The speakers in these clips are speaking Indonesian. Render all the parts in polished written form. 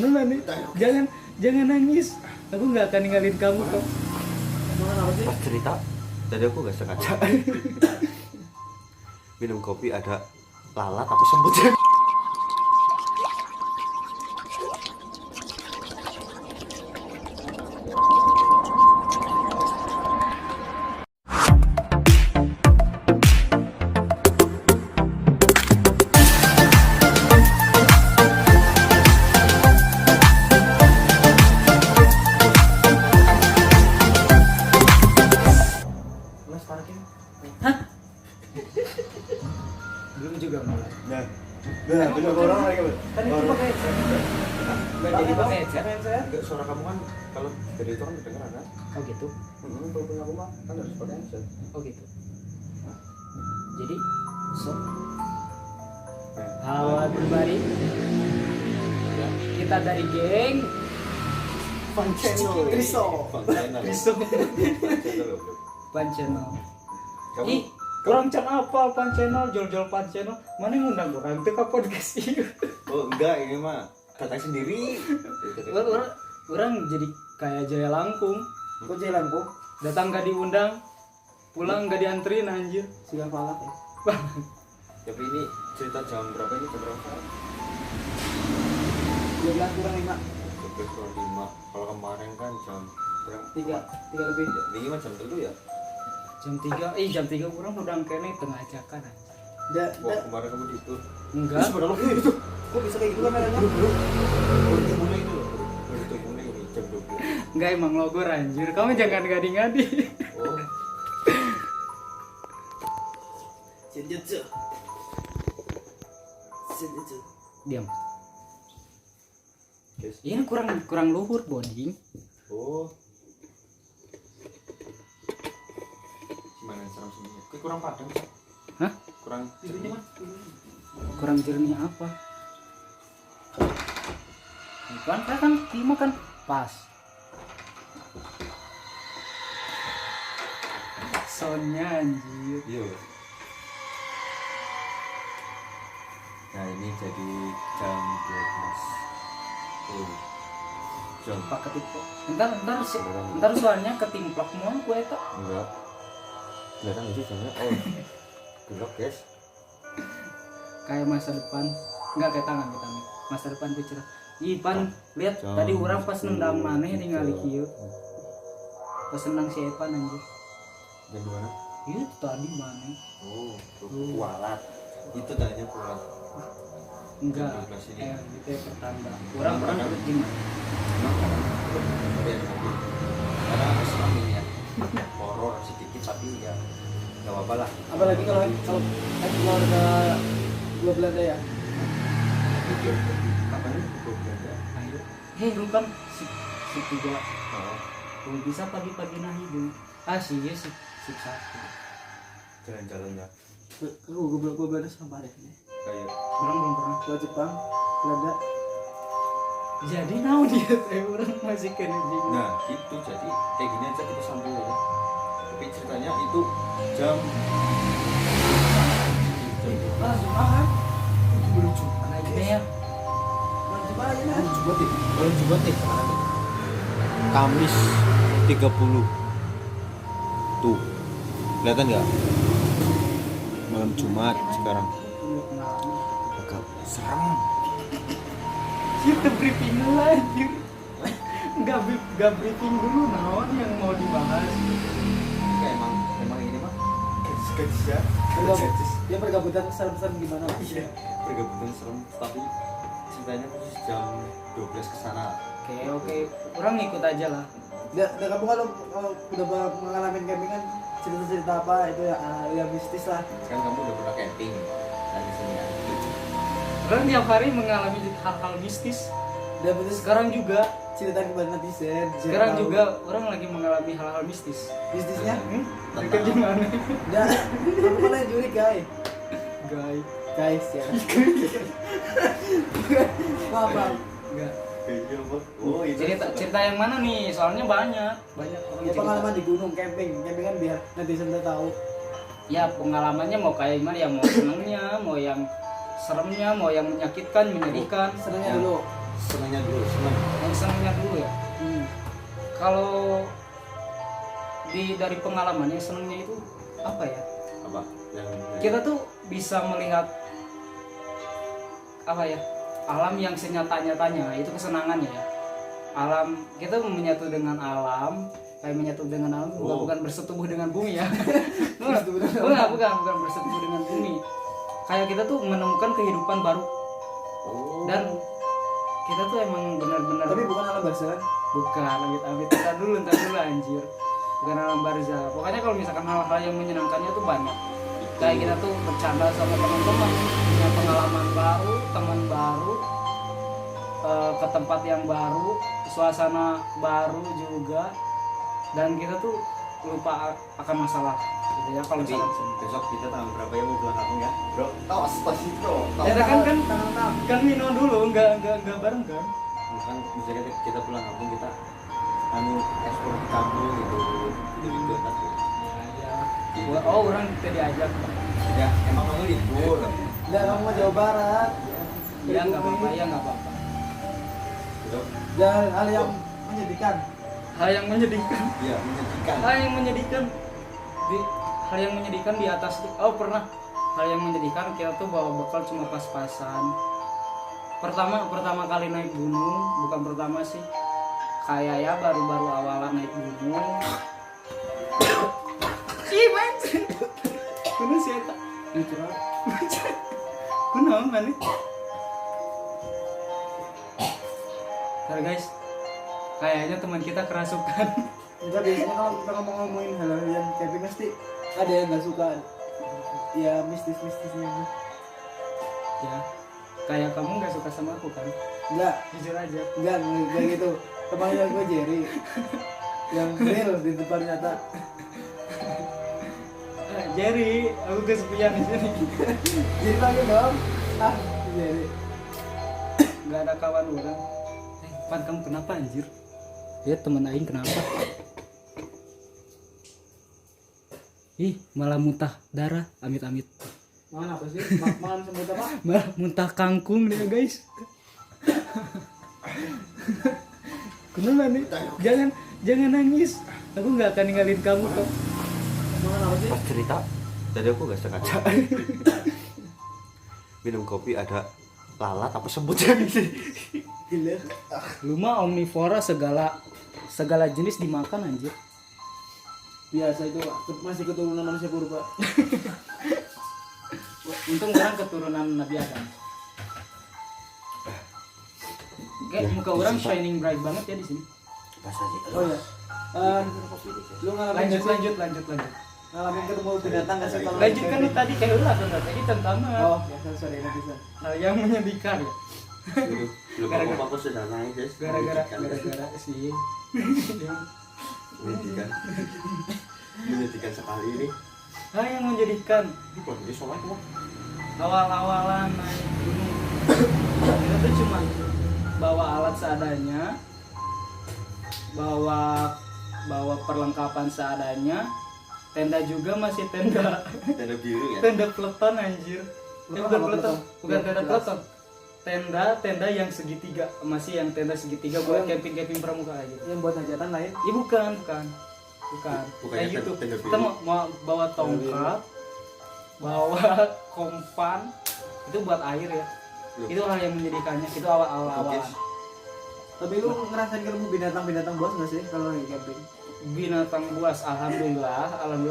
beneran nih. Jangan nangis. Aku nggak akan ninggalin kamu kok. Pas cerita tadi aku nggak sengaja minum kopi ada lalat apa semut. Belum juga mulai. Nah, bener orang lagi. Kan itu pakai headset. Nggak jadi pakai headset. Enggak, suara kamu kan kalau dari itu kan kedengeran kan? Oh gitu. Kalau punya aku mah kan harus pakai headset. Oh gitu. Jadi, halo everybody. Kita dari geng Fun channel. Fun channel. Pan Channel. Kamu Ih, kurang can apa Pan Channel, jol-jol Pan Channel. Mana yang ngundang orang teh ka podcast ieu. oh enggak, ini mah datang sendiri. Orang jadi kayak Jaya Langkung. Kok Jaya Langkung? Datang gak diundang, pulang gak dianterin anjir. Sudah palak ya? Tapi ini cerita jam berapa ini? Jam berapa? 12 kurang 5. 12:05. Kalau kemarin kan jam berapa? 3 lebih. Ini mah jam dulu ya? Jam 3 kurang udah kene tengah ajakan anjir. Wah, kemarin kamu di itu. Enggak. Subhanallah, itu. Kok bisa kayak gitu kameranya? Baru mulai itu loh. Baru mulai ini jam 12. Enggak emang logor anjir. Kamu jangan ngadi-ngadi. Oh. Senjutsu. Diam. Guys. Ini kurang luhur bonding. Oh. Gimana serem sini? Kok kurang padang? Hah? Kurang jernih. Kurang jernih apa? Kan lima kan pas. Sonya anjir. Iya. Nah, ini jadi jam 12. Oh. Jam Pak ketimplok. Ntar soalnya ketimplok mau gue itu. enggak. Kelihatan itu jamnya. Oh. Gelap, guys. Kayak masa depan. Enggak kayak tangan. Masa depan tuh cerah. Ipan lihat Jam tadi orang pas nendang maneh 10. ningali kieu. Pas nendang si Evan anjir. Jam mana? Itu tadi maneh. Oh, kualat. Itu tanya kualat. Enggak. Jam 12 ini. Gitu ya pertanda. Orang gimana? Karena Islam ini ya horor sedikit tapi ya nggak apa-apa lah. Apalagi kalau keluarga gua Belanda ya. Kapan nih? Belanda. Ayo. Hei, lu kan si tiga. Oh, Lu bisa pagi-pagi nah hidung. Si ya si satu. jalan-jalan ya. Gua Belanda sama deh. Kayak Orang belum pernah. Gua Jepang, Belanda. Jadi naon dia teh orang masih kena bingung. nah itu jadi kayak gini aja kita sambung ya. Tapi ceritanya itu jam Jumat. Belum jumpa lagi deh ya. Jumat aja lah. Jumat nih kemana tuh? Kamis 30 tuh kelihatan nggak malam Jumat sekarang agak serem. Kita briefing dulu anjir. Enggak briefing dulu naon yang mau dibahas. Enggak, emang ini mah gadis ya. Dia pergabutan serem-serem gimana? Iya, pergabutan serem tapi ceritanya khusus jam 12 ke sana. Oke. Orang ikut aja lah. Dan kamu kalau udah mengalami campingan cerita-cerita apa itu yang mistis lah. Kan kamu udah pernah camping di sini kan. Orang tiap hari mengalami hal-hal mistis. Dan betul Sekarang juga cerita kepada netizen. Sekarang juga orang lagi mengalami hal-hal mistis. Bisnisnya? Mereka gimana? Dan kamu malah juri guys. Guys ya. Maaf. Enggak. Oh, itu Cerita yang mana nih? Soalnya banyak orang Ya cerita. pengalaman di gunung camping kan biar netizen tahu. Ya pengalamannya mau kayak gimana ya, mau senengnya, mau yang seremnya, mau yang menyakitkan, menyedihkan. Senangnya dulu. senangnya dulu, senang. Yang senangnya dulu ya. Kalau dari pengalamannya senangnya itu apa ya? Apa? Yang Kita tuh bisa melihat apa ya? Alam yang senyata-nyatanya, itu kesenangannya ya. Alam, kita menyatu dengan alam, kayak menyatu dengan alam, bukan bersetubuh dengan bumi ya. bukan bersetubuh dengan bumi. Kayak kita tuh menemukan kehidupan baru. Dan kita tuh emang benar-benar, Tapi bukan alam barzah kan? bukan amit-amit, entar dulu anjir, bukan alam barzah. Pokoknya kalau misalkan hal-hal yang menyenangkannya tuh banyak. Kayak kita tuh bercanda sama teman-teman, punya pengalaman baru, teman baru, ke tempat yang baru, suasana baru juga, dan kita tuh lupa akan masalah gitu ya. Kalau Tapi misalkan besok kita tanggal berapa ya mau pulang kampung ya? Bro, tos sih bro. Tos. ya kan Nino dulu nggak bareng kan. Kan misalnya kita pulang kampung kita eksplor di kampung gitu. Gitu tapi. Oh, orang kita diajak. Ya, emang kamu libur. Enggak, kamu mau Jawa Barat. Ya nggak apa-apa, ya nggak apa-apa. Gitu. Dan hal yang menyedihkan. Hal yang menyedihkan. Iya, menyedihkan. Hal yang menyedihkan di atas tuh. Oh, pernah. Hal yang menyedihkan kita tuh bawa bekal cuma pas-pasan. Pertama kali naik gunung, bukan pertama sih. Kayak ya baru-baru awalan naik gunung. Ih, main. Kuno sih eta. Natural. Kuno mana? Karena guys, kayaknya teman kita kerasukan. Enggak, biasanya kalau kita ngomongin hal-hal yang camping pasti ada yang nggak suka. Ya mistis-mistisnya. Ya, kayak kamu nggak suka sama aku kan? Enggak, Jujur aja. enggak gitu. Temannya gue Jerry. Yang real di depan nyata. Jerry, aku kesepian di sini. Jerry lagi dong. Jerry. Nggak ada kawan orang. Pan, kamu kenapa anjir? Ya teman aing kenapa? Ih, malah muntah darah, amit-amit. Mana apa sih? Makan sebut apa? Malah muntah kangkung dia guys. Kenapa nih? Jangan nangis. Aku nggak akan ninggalin kamu kok. Makan apa sih? Pas cerita, tadi aku gak sengaja minum kopi ada lalat apa sebutnya gitu. Gila. Lu mah omnivora, segala jenis dimakan anjir. Biasa itu masih keturunan manusia purba. Untung orang keturunan Nabi Adam. Kayak muka orang shining bright banget ya di sini. Pas aja. Oh ya. Lu ngalamin Lanjut. ngalamin ketemu binatang nggak sih kalau Lanjut kan lu camping? tadi kayak ulah kan tadi tentang Oh, ya sorry nanti bisa. hal yang menyedihkan ya. Belum Gara-gara- apa-apa sudah naik guys. Gara-gara sih. Menyedihkan sekali ini. Hal yang menjadikan Wah, ini sholat kok. awal-awalan naik gunung. Kita tuh cuma bawa alat seadanya, bawa perlengkapan seadanya, tenda juga masih tenda Tenda biru ya. tenda peleton anjir. Bukan Bukan apa peleton, peleton? bukan Ya, tenda jelas. peleton. Tenda yang segitiga, masih yang tenda segitiga buat camping pramuka aja. Yang buat hajatan lain. Ya bukan. Bukannya Kayak gitu. tenda biru. Kita mau bawa tongkat, bawa kompan, itu buat air ya. Loh. Itu hal yang menyedihkannya. Itu awal-awal. Oke. Tapi lu ngerasain ketemu binatang buas nggak sih kalau lagi camping? Binatang buas, alhamdulillah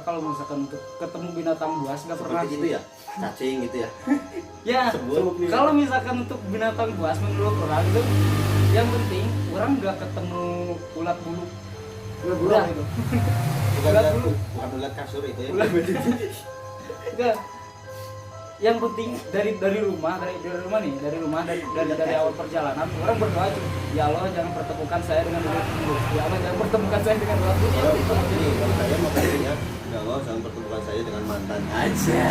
kalau misalkan untuk ketemu binatang buas nggak pernah Seperti itu ya. Cacing gitu ya. ya Sebut. kalau misalkan untuk binatang buas menurut orang itu yang penting orang nggak ketemu ulat bulu. Udah itu. Bukan ulat kasur itu ya. Ulat Enggak. Yang penting dari rumah dari awal perjalanan orang berdoa cuma ya Allah jangan pertemukan saya dengan ulat bulu. Ya Allah jangan pertemukan saya dengan ulat bulu. Jadi kalau saya mau katanya, ya Allah jangan pertemukan saya dengan mantan aja.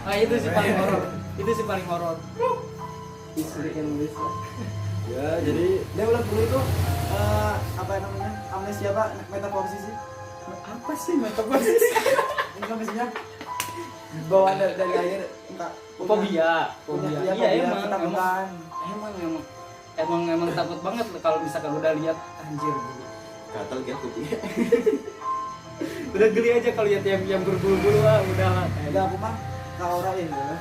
Ah itu sih paling horor. Istri Indonesia. Ya jadi dia ulat bulu itu apa namanya? Amnesia apa? Metaforsis sih. Apa sih metaforsis? Ini amnesianya bawaan dari air entah Fobia. punya Iya emang. ketakutan. emang takut banget kalau misalkan udah lihat anjir geli. gatal gitu Udah geli aja kalau lihat yang berbulu-bulu lah udah lah. Enggak aku mah kaorain ya.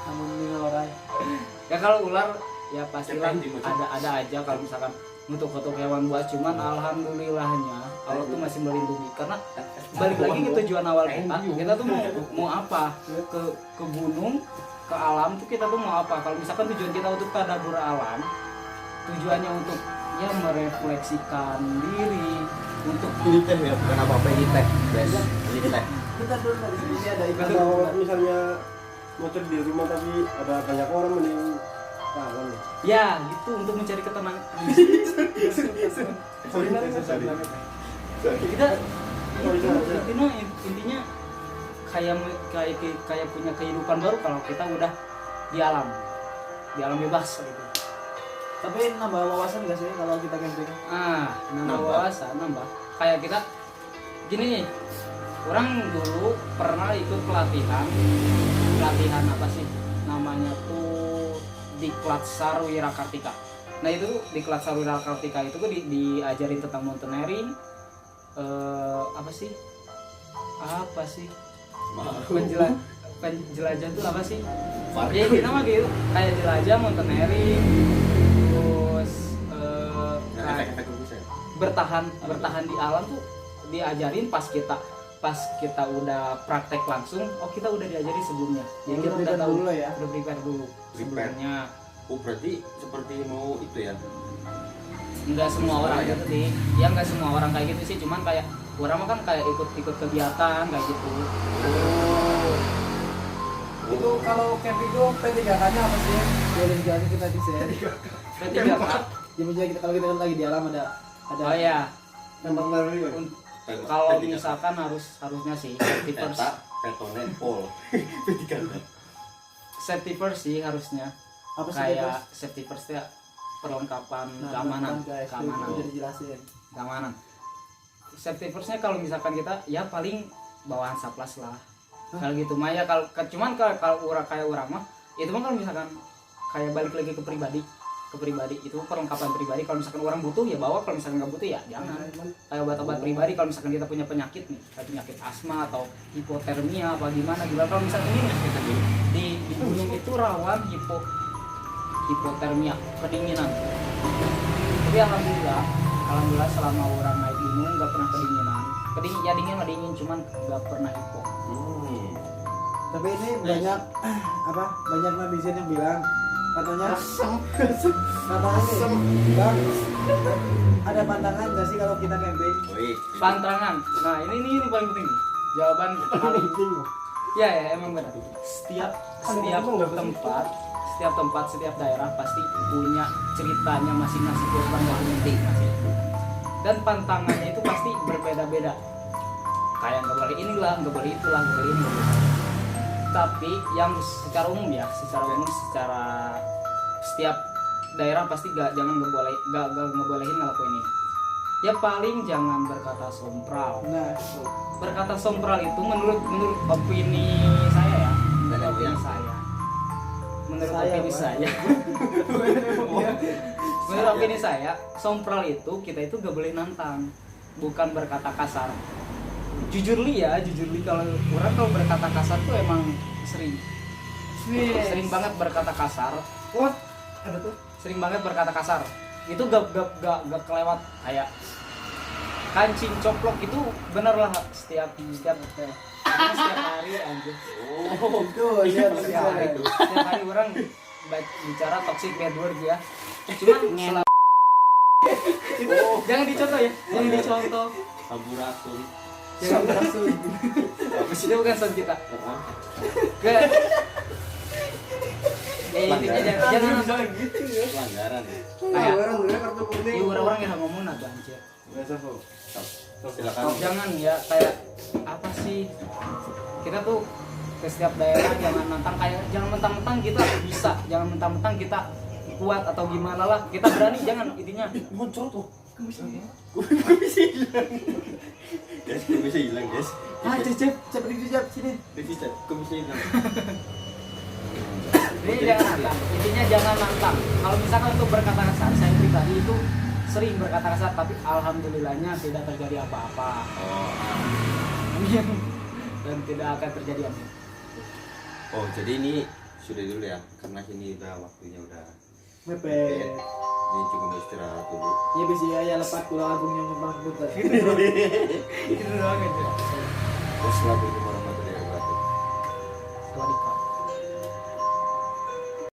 Namun ngaorai. Ya kalau ular ya pastilah Yang penting ada aja kalau misalkan untuk hewan buas, cuman alhamdulillahnya Allah tuh masih melindungi karena balik lagi ke tujuan awal kita tuh mau apa ke gunung, ke alam tuh kita tuh mau apa. Kalau misalkan tujuan kita untuk tadabbur alam, tujuannya untuk ya merefleksikan diri, untuk ini teh ya bukan apa-apa ini teh guys ini teh Kita dulu dari sini ada ikan. Kalau misalnya motor di rumah tapi ada banyak orang mending kangen. ya gitu untuk mencari ketenangan. Kita intinya kayak punya kehidupan baru kalau kita udah di alam bebas gitu. Tapi nambah wawasan gak sih kalau kita camping? Nambah wawasan, nambah kayak kita gini nih, orang dulu pernah ikut pelatihan apa sih namanya tuh Diklat Sarwira Kartika. Nah itu Diklat Sarwira Kartika itu gue diajarin tentang mountaineering, apa sih penjelajah itu apa sih? Ya kita mah gitu kayak jelajah mountaineering, terus efek-efek bagus ya bertahan di alam tuh diajarin pas kita udah praktek langsung. Kita udah diajari sebelumnya, jadi kita udah tahu dulu ya. udah prepare dulu sebelumnya. berarti seperti mau itu ya Nggak semua orang ya? gitu sih ya, nggak semua orang kayak gitu sih, cuman kayak orang mah kan kayak ikut kegiatan kayak gitu. Itu kalau camping itu P3K-nya apa sih? Boleh dijelasin kita di sini. P3K. Ya misalnya kita kalau kita kan lagi di alam ada Oh ya, Tentang baru ya. kalau misalkan harusnya sih safety first. Eta petonen pol Safety first sih harusnya. apa sih Kayak safety first ya perlengkapan keamanan. Udah dijelasin. Keamanan. Safety firstnya kalau misalkan kita ya paling bawaan saplas lah. Kalau gitu mah ya cuman kalau kayak orang mah itu mah kalau misalkan kayak balik lagi ke pribadi itu perlengkapan pribadi. Kalau misalkan orang butuh ya bawa, kalau misalkan nggak butuh ya jangan. Kayak obat-obat pribadi kalau misalkan kita punya penyakit nih, kayak penyakit asma atau hipotermia apa gimana kalau misalkan ini di gunung itu rawan hipotermia, kedinginan. Tapi alhamdulillah selama orang naik gunung nggak pernah kedinginan. Dingin mah dingin, cuman nggak pernah hipo. Tapi ini banyak banyak netizen yang bilang katanya Bang, ada pantangan nggak sih kalau kita camping? Pantangan. Nah ini paling penting nih. Jawaban paling ya emang benar. Setiap tempat, setiap daerah pasti punya ceritanya masing-masing, kurang lebih masing. Dan pantangannya itu pasti berbeda-beda. Kayak nggak boleh inilah, nggak boleh itulah, nggak boleh ini. Tapi yang secara umum secara setiap daerah pasti jangan ngebolehin ngelakuin ini. Ya paling jangan berkata sompral. Nah, Berkata sompral itu menurut opini saya ya, menurut opini saya, sompral itu kita itu gak boleh nantang, bukan berkata kasar. Jujur li kalau orang kalau berkata kasar tuh emang sering banget berkata kasar. ada tuh. Sering banget berkata kasar. Itu gak kelewat kayak kancing coplok itu bener lah setiap hari anjir. Setiap hari orang bicara toxic bad word ya. Cuman jangan dicontoh ya, jangan dicontoh. Saburatun. Jangan langsung. Itu bukan sound kita. Intinya jangan gitu ya. Pelanggaran ya. kayak Orang kartu kuning. orang yang ngomong nada anjir. Biasa kok. Silakan. Jangan ya kayak apa sih? Kita tuh ke setiap daerah jangan mentang-mentang kita bisa, jangan mentang-mentang kita kuat atau gimana lah. Kita berani jangan intinya. Muncul tuh. Bisa hilang. Guys, bisa hilang, guys. Cep sini. Bisa hilang. Ini jangan nantang, intinya jangan nantang. Kalau misalkan untuk berkata kasar, saya pribadi itu sering berkata kasar, tapi alhamdulillahnya tidak terjadi apa-apa. Oh, Amin. Dan tidak akan terjadi apa. oh jadi ini sudah dulu ya, karena ini udah waktunya udah Mepet. ini cukup mau istirahat dulu. Ya bisa ya lepas pulang albumnya Bang Putar. Itu doang aja. Terus lagu